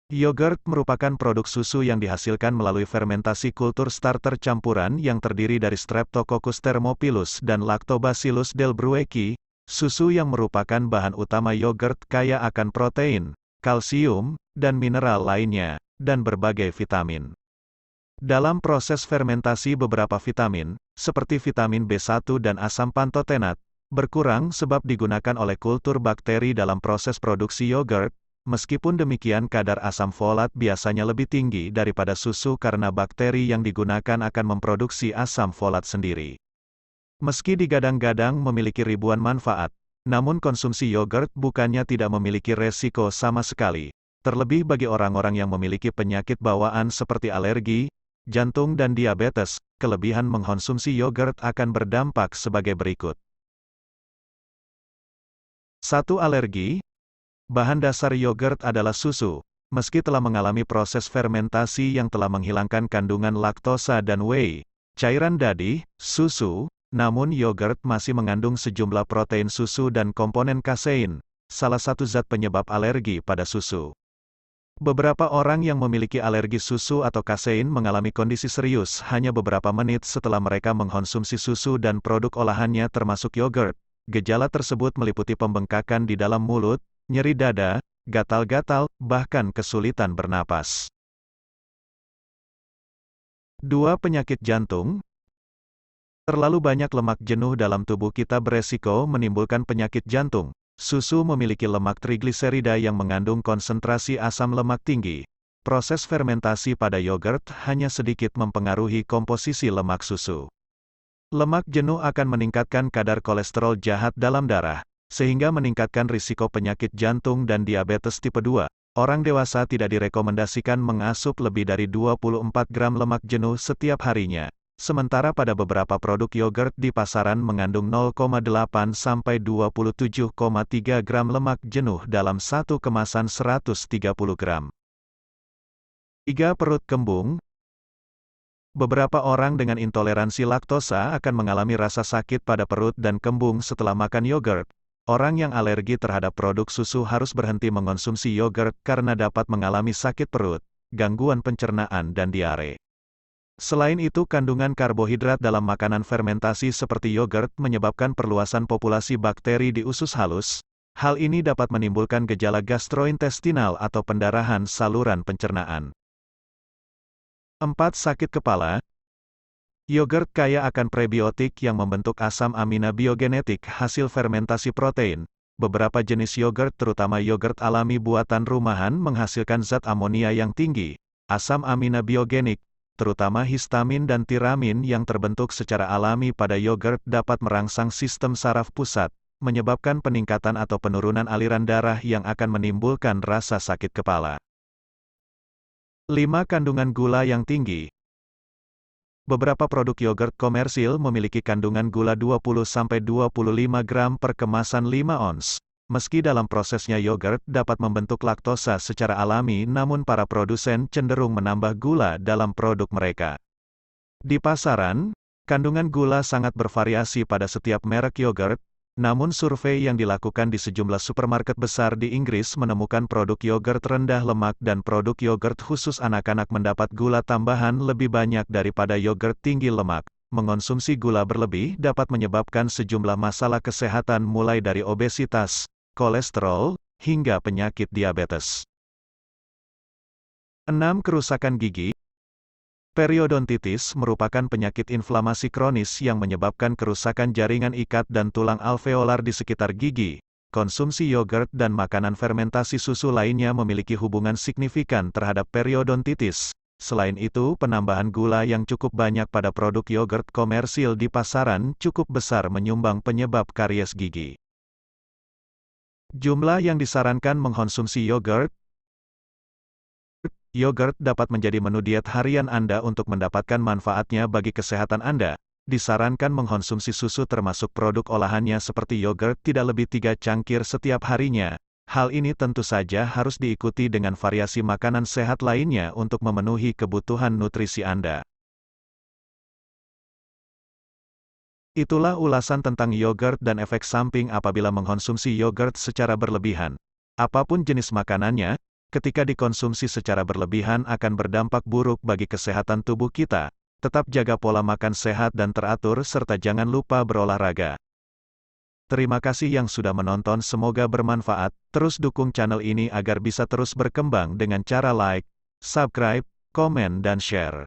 Yogurt merupakan produk susu yang dihasilkan melalui fermentasi kultur starter campuran yang terdiri dari Streptococcus thermophilus dan Lactobacillus delbrueckii. Susu yang merupakan bahan utama yogurt kaya akan protein, kalsium, dan mineral lainnya, dan berbagai vitamin. Dalam proses fermentasi beberapa vitamin, seperti vitamin B1 dan asam pantotenat, berkurang sebab digunakan oleh kultur bakteri dalam proses produksi yogurt. Meskipun demikian kadar asam folat biasanya lebih tinggi daripada susu karena bakteri yang digunakan akan memproduksi asam folat sendiri. Meski digadang-gadang memiliki ribuan manfaat, namun konsumsi yogurt bukannya tidak memiliki resiko sama sekali, terlebih bagi orang-orang yang memiliki penyakit bawaan seperti alergi, jantung dan diabetes. Kelebihan mengkonsumsi yogurt akan berdampak sebagai berikut. 1. Alergi. Bahan dasar yogurt adalah susu. Meski telah mengalami proses fermentasi yang telah menghilangkan kandungan laktosa dan whey, cairan dadi, susu, namun yogurt masih mengandung sejumlah protein susu dan komponen kasein, salah satu zat penyebab alergi pada susu. Beberapa orang yang memiliki alergi susu atau kasein mengalami kondisi serius hanya beberapa menit setelah mereka mengkonsumsi susu dan produk olahannya termasuk yogurt. Gejala tersebut meliputi pembengkakan di dalam mulut, nyeri dada, gatal-gatal, bahkan kesulitan bernapas. 2. Penyakit jantung. Terlalu banyak lemak jenuh dalam tubuh kita beresiko menimbulkan penyakit jantung. Susu memiliki lemak trigliserida yang mengandung konsentrasi asam lemak tinggi. Proses fermentasi pada yogurt hanya sedikit mempengaruhi komposisi lemak susu. Lemak jenuh akan meningkatkan kadar kolesterol jahat dalam darah, sehingga meningkatkan risiko penyakit jantung dan diabetes tipe 2. Orang dewasa tidak direkomendasikan mengasup lebih dari 24 gram lemak jenuh setiap harinya, sementara pada beberapa produk yogurt di pasaran mengandung 0,8 sampai 27,3 gram lemak jenuh dalam satu kemasan 130 gram. 3. Perut kembung. Beberapa orang dengan intoleransi laktosa akan mengalami rasa sakit pada perut dan kembung setelah makan yogurt. Orang yang alergi terhadap produk susu harus berhenti mengonsumsi yogurt karena dapat mengalami sakit perut, gangguan pencernaan dan diare. Selain itu, kandungan karbohidrat dalam makanan fermentasi seperti yogurt menyebabkan perluasan populasi bakteri di usus halus. Hal ini dapat menimbulkan gejala gastrointestinal atau pendarahan saluran pencernaan. 4. Sakit kepala. Yogurt kaya akan prebiotik yang membentuk asam amina biogenetik hasil fermentasi protein. Beberapa jenis yogurt terutama yogurt alami buatan rumahan menghasilkan zat amonia yang tinggi, asam amina biogenik, terutama histamin dan tiramin yang terbentuk secara alami pada yogurt dapat merangsang sistem saraf pusat, menyebabkan peningkatan atau penurunan aliran darah yang akan menimbulkan rasa sakit kepala. 5. Kandungan gula yang tinggi. Beberapa produk yogurt komersil memiliki kandungan gula 20-25 gram per kemasan 5 ons. Meski dalam prosesnya yogurt dapat membentuk laktosa secara alami, namun para produsen cenderung menambah gula dalam produk mereka. Di pasaran, kandungan gula sangat bervariasi pada setiap merek yogurt. Namun survei yang dilakukan di sejumlah supermarket besar di Inggris menemukan produk yogurt rendah lemak dan produk yogurt khusus anak-anak mendapat gula tambahan lebih banyak daripada yogurt tinggi lemak. Mengonsumsi gula berlebih dapat menyebabkan sejumlah masalah kesehatan mulai dari obesitas, kolesterol, hingga penyakit diabetes. 6. Kerusakan gigi. Periodontitis merupakan penyakit inflamasi kronis yang menyebabkan kerusakan jaringan ikat dan tulang alveolar di sekitar gigi. Konsumsi yogurt dan makanan fermentasi susu lainnya memiliki hubungan signifikan terhadap periodontitis. Selain itu, penambahan gula yang cukup banyak pada produk yogurt komersil di pasaran cukup besar menyumbang penyebab karies gigi. Jumlah yang disarankan mengkonsumsi yogurt. Yogurt dapat menjadi menu diet harian Anda untuk mendapatkan manfaatnya bagi kesehatan Anda. Disarankan mengkonsumsi susu termasuk produk olahannya seperti yogurt tidak lebih 3 cangkir setiap harinya. Hal ini tentu saja harus diikuti dengan variasi makanan sehat lainnya untuk memenuhi kebutuhan nutrisi Anda. Itulah ulasan tentang yogurt dan efek samping apabila mengkonsumsi yogurt secara berlebihan. Apapun jenis makanannya, ketika dikonsumsi secara berlebihan akan berdampak buruk bagi kesehatan tubuh kita. Tetap jaga pola makan sehat dan teratur serta jangan lupa berolahraga. Terima kasih yang sudah menonton, semoga bermanfaat. Terus dukung channel ini agar bisa terus berkembang dengan cara like, subscribe, komen dan share.